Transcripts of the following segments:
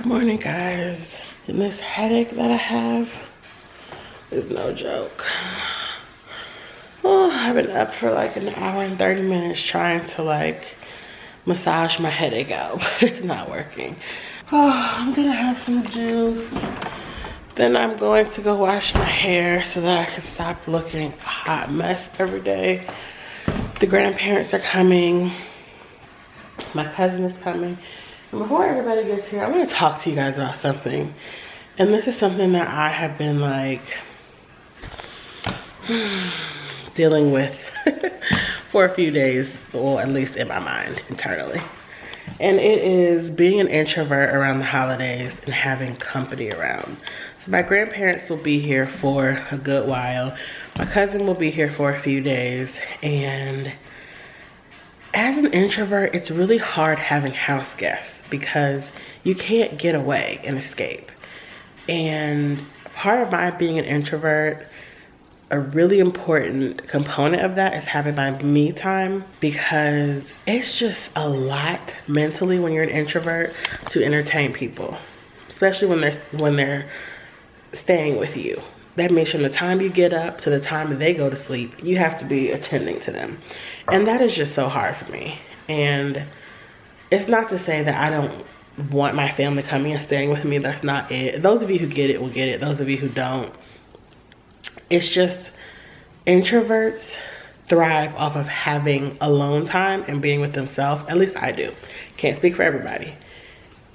Morning, guys. And this headache that I have is no joke. Oh, I've been up for like an hour and 30 minutes trying to like massage my headache out, but it's not working. Oh, I'm gonna have some juice. Then I'm going to go wash my hair so that I can stop looking a hot mess every day. The grandparents are coming. My cousin is coming. And before everybody gets here, I want to talk to you guys about something. And this is something that I have been like dealing with for a few days, or at least in my mind internally. And it is being an introvert around the holidays and having company around. So my grandparents will be here for a good while. My cousin will be here for a few days. And as an introvert, it's really hard having house guests because you can't get away and escape. And part of my being an introvert, a really important component of that is having my me time, because it's just a lot mentally when you're an introvert to entertain people, especially when they're staying with you. That means from the time you get up to the time they go to sleep, you have to be attending to them. And that is just so hard for me. And it's not to say that I don't want my family coming and staying with me. That's not it. Those of you who get it will get it. Those of you who don't, it's just introverts thrive off of having alone time and being with themselves. At least I do. Can't speak for everybody.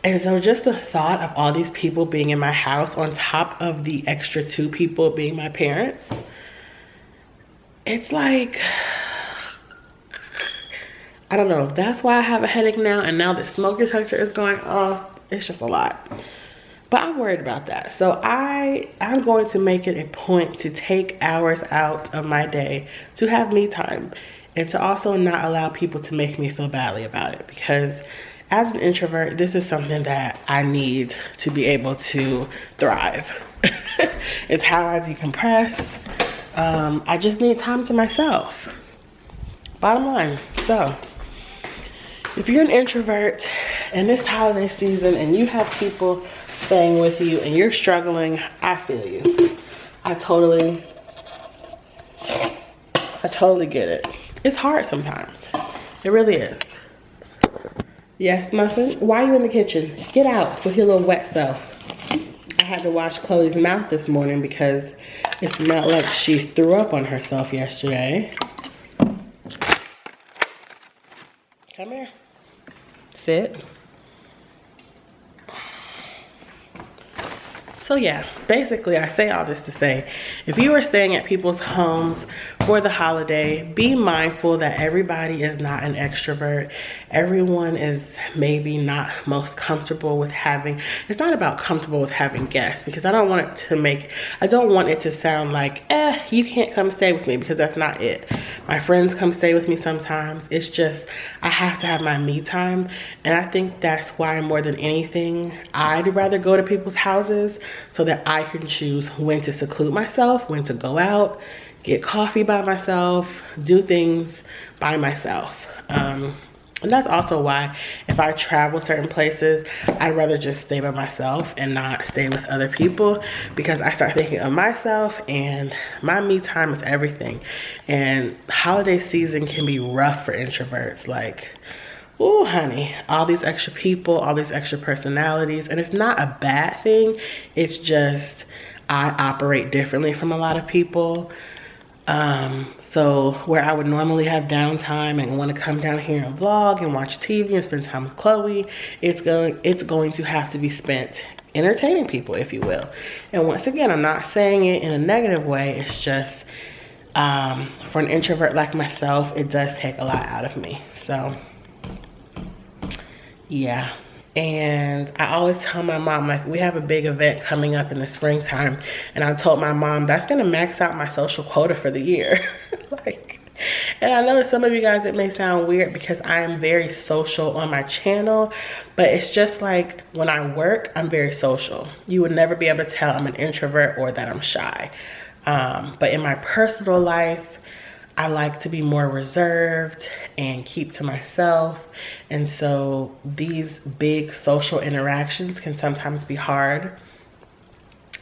And so just the thought of all these people being in my house on top of the extra 2 people being my parents, it's like, I don't know. That's why I have a headache now. And now the smoke detector is going off. It's just a lot. But I'm worried about that. So I'm going to make it a point to take hours out of my day to have me time, and to also not allow people to make me feel badly about it, because as an introvert, this is something that I need to be able to thrive. It's how I decompress. I just need time to myself. Bottom line. So if you're an introvert and this holiday season and you have people staying with you and you're struggling, I feel you. I totally get it. It's hard sometimes. It really is. Yes, Muffin? Why are you in the kitchen? Get out with your little wet self. I had to wash Chloe's mouth this morning because it smelled like she threw up on herself yesterday. Come here. Sit. So yeah, basically I say all this to say, if you are staying at people's homes for the holiday, be mindful that everybody is not an extrovert. Everyone is maybe not most comfortable with having, it's not about comfortable with having guests, because I don't want it to sound like, you can't come stay with me, because that's not it. My friends come stay with me sometimes. It's just, I have to have my me time. And I think that's why more than anything, I'd rather go to people's houses so that I can choose when to seclude myself, when to go out, get coffee by myself, do things by myself. And that's also why if I travel certain places, I'd rather just stay by myself and not stay with other people, because I start thinking of myself, and my me time is everything. And holiday season can be rough for introverts. Like, oh honey, all these extra people, all these extra personalities. And it's not a bad thing. It's just I operate differently from a lot of people. So where I would normally have downtime and want to come down here and vlog and watch TV and spend time with Chloe, it's going to have to be spent entertaining people, if you will. And once again, I'm not saying it in a negative way. It's just for an introvert like myself, it does take a lot out of me. So yeah. And I always tell my mom, like, we have a big event coming up in the springtime, and I told my mom that's gonna max out my social quota for the year. Like, and I know to some of you guys it may sound weird because I am very social on my channel, but it's just like when I work, I'm very social. You would never be able to tell I'm an introvert or that I'm shy. But in my personal life, I like to be more reserved and keep to myself. And so these big social interactions can sometimes be hard.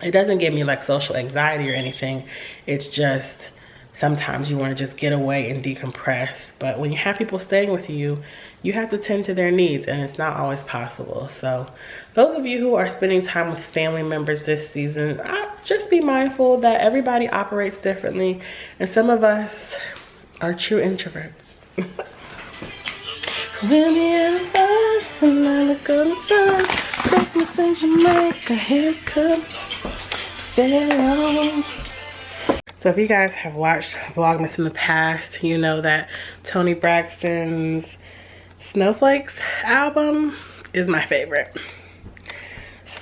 It doesn't give me like social anxiety or anything. It's just sometimes you want to just get away and decompress. But when you have people staying with you, you have to tend to their needs, and it's not always possible. So those of you who are spending time with family members this season, just be mindful that everybody operates differently, and some of us are true introverts. When I look on the sun, Christmas in Jamaica, haircut, sail. So if you guys have watched Vlogmas in the past, you know that Toni Braxton's Snowflakes album is my favorite.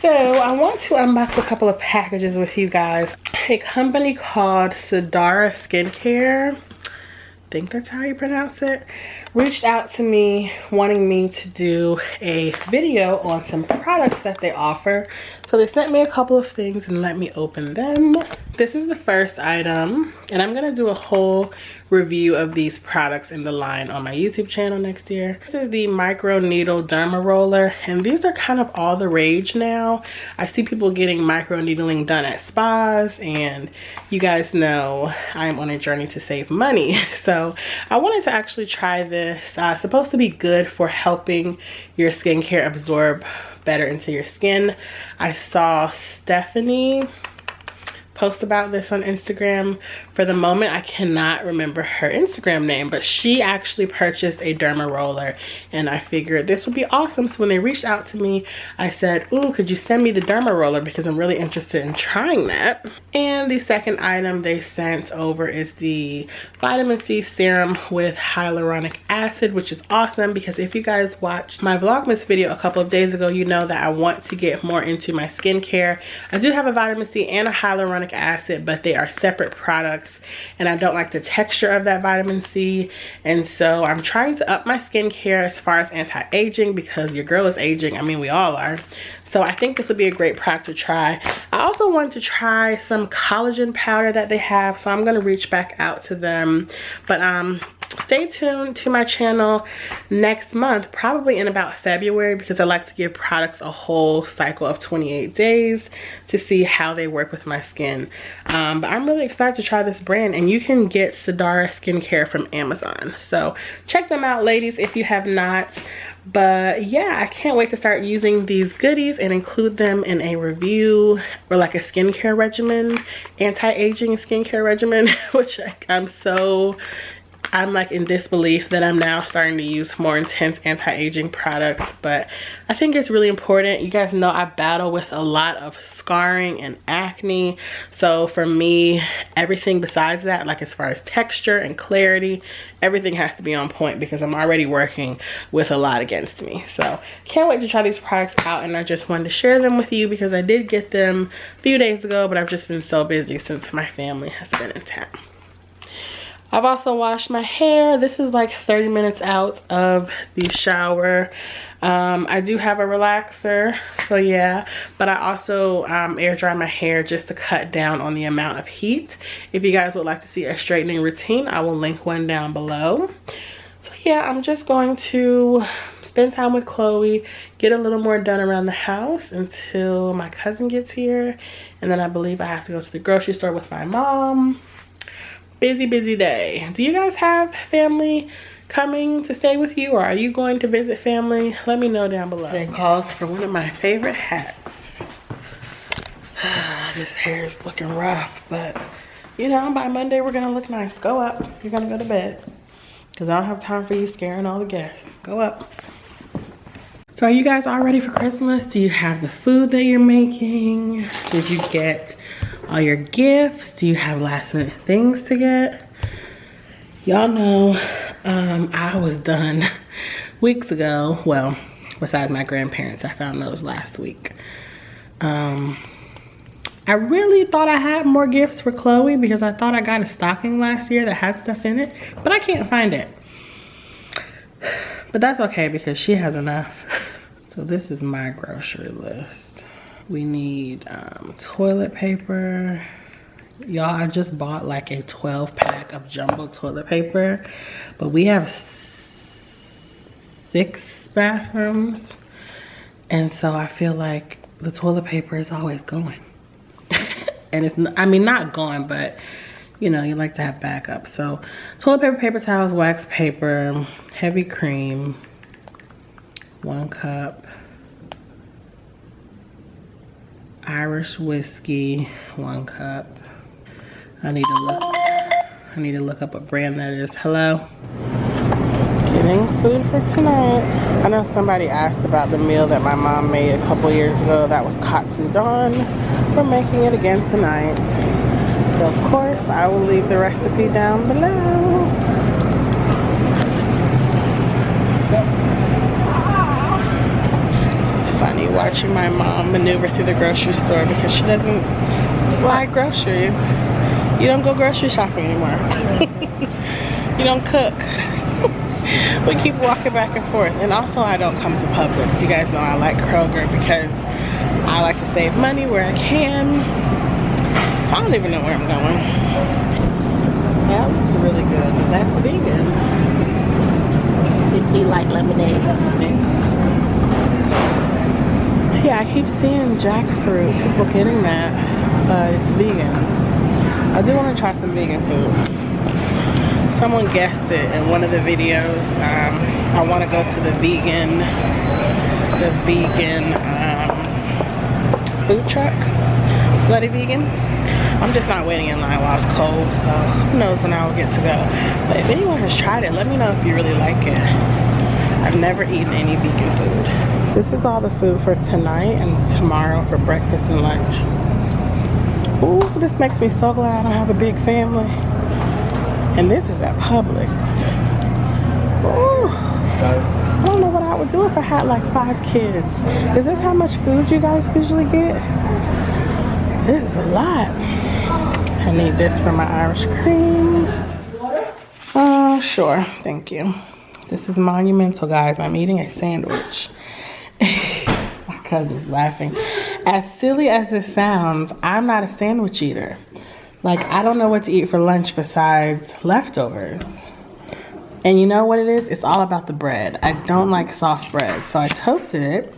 So I want to unbox a couple of packages with you guys. A company called Sidara Skincare, I think that's how you pronounce it, reached out to me wanting me to do a video on some products that they offer. So they sent me a couple of things and let me open them. This is the first item, and I'm gonna do a whole review of these products in the line on my YouTube channel next year. This is the micro needle derma roller, and these are kind of all the rage now. I see people getting micro needling done at spas, and you guys know I'm on a journey to save money. So I wanted to actually try this. It's supposed to be good for helping your skincare absorb better into your skin. I saw Stephanie post about this on Instagram. For the moment, I cannot remember her Instagram name, but she actually purchased a derma roller, and I figured this would be awesome. So when they reached out to me, I said, ooh, could you send me the derma roller, because I'm really interested in trying that. And the second item they sent over is the vitamin C serum with hyaluronic acid, which is awesome, because if you guys watched my Vlogmas video a couple of days ago, you know that I want to get more into my skincare. I do have a vitamin C and a hyaluronic acid, but they are separate products, and I don't like the texture of that vitamin C. And so I'm trying to up my skincare as far as anti-aging, because your girl is aging. I mean, we all are. So I think this would be a great product to try. I also want to try some collagen powder that they have, so I'm going to reach back out to them. But stay tuned to my channel next month, probably in about February, because I like to give products a whole cycle of 28 days to see how they work with my skin. But I'm really excited to try this brand, and you can get Sidara Skincare from Amazon. So check them out, ladies, if you have not. But yeah, I can't wait to start using these goodies and include them in a review, or like a skincare regimen, anti-aging skincare regimen, which I'm like in disbelief that I'm now starting to use more intense anti-aging products. But I think it's really important. You guys know I battle with a lot of scarring and acne. So for me, everything besides that, like as far as texture and clarity, everything has to be on point, because I'm already working with a lot against me. So can't wait to try these products out, and I just wanted to share them with you because I did get them a few days ago, but I've just been so busy since my family has been in town. I've also washed my hair. This is like 30 minutes out of the shower. I do have a relaxer, so yeah, but I also air dry my hair just to cut down on the amount of heat. If you guys would like to see a straightening routine, I will link one down below. So yeah, I'm just going to spend time with Chloe, get a little more done around the house until my cousin gets here, and then I believe I have to go to the grocery store with my mom. Busy day. Do you guys have family coming to stay with you, or are you going to visit family? Let me know down below. It calls for one of my favorite hats. This hair is looking rough, but you know, by Monday we're gonna look nice. Go up. You're gonna go to bed, because I don't have time for you scaring all the guests. Go up. So are you guys all ready for Christmas? Do you have the food that you're making? Did you get all your gifts? Do you have last minute things to get? Y'all know I was done weeks ago. Well, besides my grandparents, I found those last week. I really thought I had more gifts for Chloe, because I thought I got a stocking last year that had stuff in it, but I can't find it. But that's okay, because she has enough. So this is my grocery list. We need toilet paper, Y'all, I just bought like a 12-pack of jumbo toilet paper, but we have 6 bathrooms, and so I feel like the toilet paper is always going. And it's, I mean, not going, but you know, you like to have backup. So toilet paper, paper towels, wax paper, heavy cream, 1 cup, Irish whiskey, 1 cup. I need to look up a brand that is. Hello. Getting food for tonight. I know somebody asked about the meal that my mom made a couple years ago. That was katsudon. We're making it again tonight. So of course, I will leave the recipe down below. This is funny, watching my mom maneuver through the grocery store because she doesn't buy groceries. You don't go grocery shopping anymore. You don't cook. We keep walking back and forth. And also, I don't come to Publix. You guys know I like Kroger because I like to save money where I can. So I don't even know where I'm going. That looks really good, but that's vegan. Simply like lemonade. Yeah, I keep seeing jackfruit, people getting that, but it's vegan. I do want to try some vegan food. Someone guessed it in one of the videos. I want to go to the vegan food truck. Slutty Vegan. I'm just not waiting in line while it's cold, so who knows when I will get to go. But if anyone has tried it, let me know if you really like it. I've never eaten any vegan food. This is all the food for tonight and tomorrow for breakfast and lunch. Ooh, this makes me so glad I have a big family. And this is at Publix. Ooh. I don't know what I would do if I had like 5 kids. Is this how much food you guys usually get? This is a lot. I need this for my Irish cream. Sure, thank you. This is monumental, guys. I'm eating a sandwich. My cousin's laughing. As silly as this sounds, I'm not a sandwich eater. Like, I don't know what to eat for lunch besides leftovers. And you know what it is? It's all about the bread. I don't like soft bread. So I toasted it.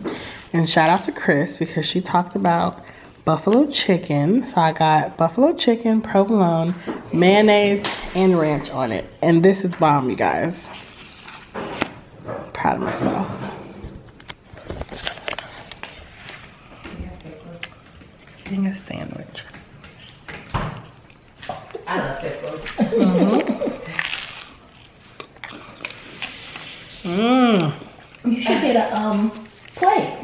And shout out to Chris because she talked about buffalo chicken. So I got buffalo chicken, provolone, mayonnaise, and ranch on it. And this is bomb, you guys. Proud of myself. Eating a sandwich. I love pickles. You should get a plate.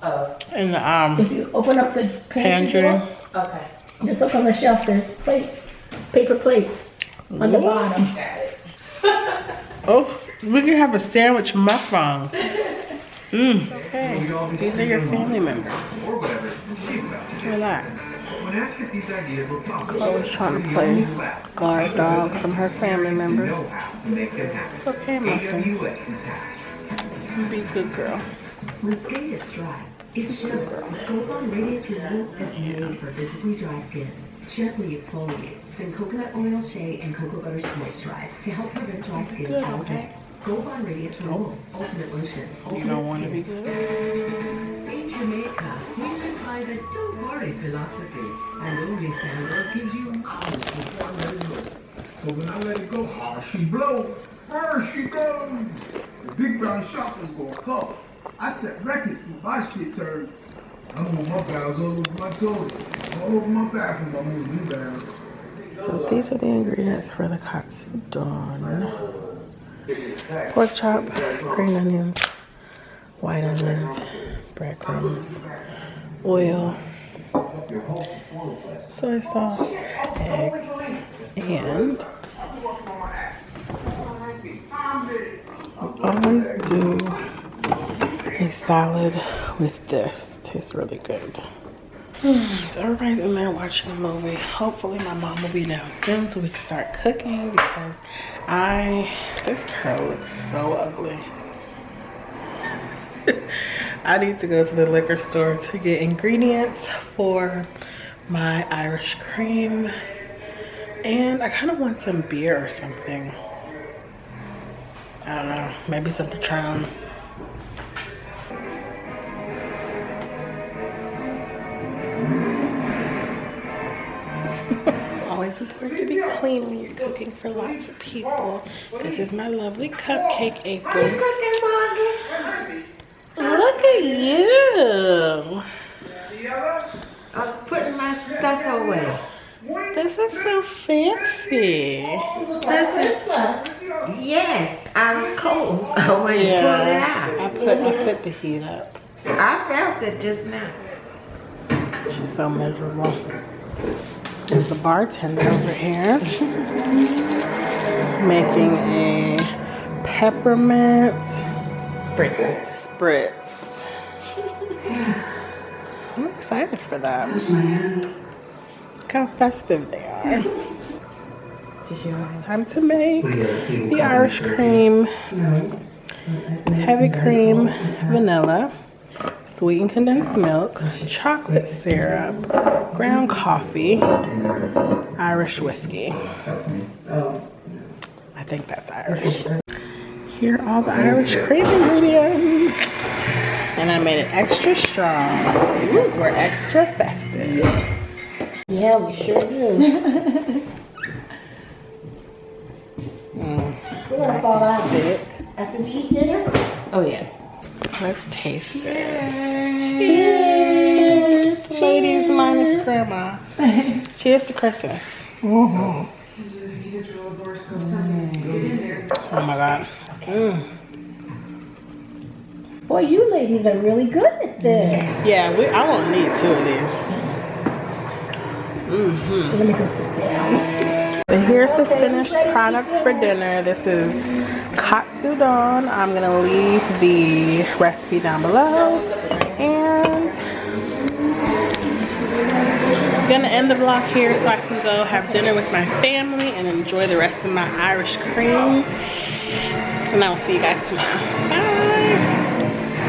Oh. In the If you open up the pantry. Okay. Just look on the shelf. There's plates, paper plates on the bottom. Oh, we can have a sandwich mukbang. Okay. These are your family members. Relax. Chloe's trying to play guard dog from her family members. It's okay, Muffin. Be a good girl. When skin gets dry, it's Sharply. Coconut radiates removal is made for visibly dry skin. Sharply exfoliates, then coconut oil, shea, and cocoa butter moisturize to help prevent dry skin all day. Gold Bond Radiance Removal, Ultimate Lotion, You don't want to be good? In Jamaica, we live by the don't worry philosophy, and only Sandals gives you hours before I let it go. So when I let it go, how she blow, there she goes. The big brown shopper's gonna come. I set records with my shit turn. I'm moving my bowels all over my toilet, all over my bathroom. I'm moving new bowels. So these are the ingredients for the katsudon. Pork chop, green onions, white onions, breadcrumbs, oil, soy sauce, eggs, and always do a salad with this. Tastes really good. So everybody's in there watching a movie. Hopefully my mom will be down soon so we can start cooking because this curl looks so ugly. I need to go to the liquor store to get ingredients for my Irish cream. And I kind of want some beer or something. I don't know, maybe some Patron. Always important to be clean when you're cooking for lots of people. This is my lovely cupcake apron. Look at you. I was putting my stuff away. This is so fancy. Yes, I was cold, so I went and pulled it out. I put the heat up. I felt it just now. She's so miserable. There's the bartender over here making a peppermint spritz. I'm excited for that. Look how festive they are. It's time to make the Irish cream, heavy cream, vanilla, sweetened condensed milk, chocolate syrup, ground coffee, Irish whiskey. I think that's Irish. Here are all the Irish cream ingredients. And I made it extra strong because we're extra festive. Yeah, we sure do. We're gonna fall out after we eat dinner. Oh yeah. Let's taste it. Cheers. Ladies minus grandma. Cheers to Christmas. Oh my God. Boy, you ladies are really good at this. Yeah, I won't need 2 of these. Let me go sit down. So here's the finished product for dinner. This is katsudon. I'm gonna leave the recipe down below. And I'm gonna end the vlog here so I can go have dinner with my family and enjoy the rest of my Irish cream. And I will see you guys tomorrow. Bye.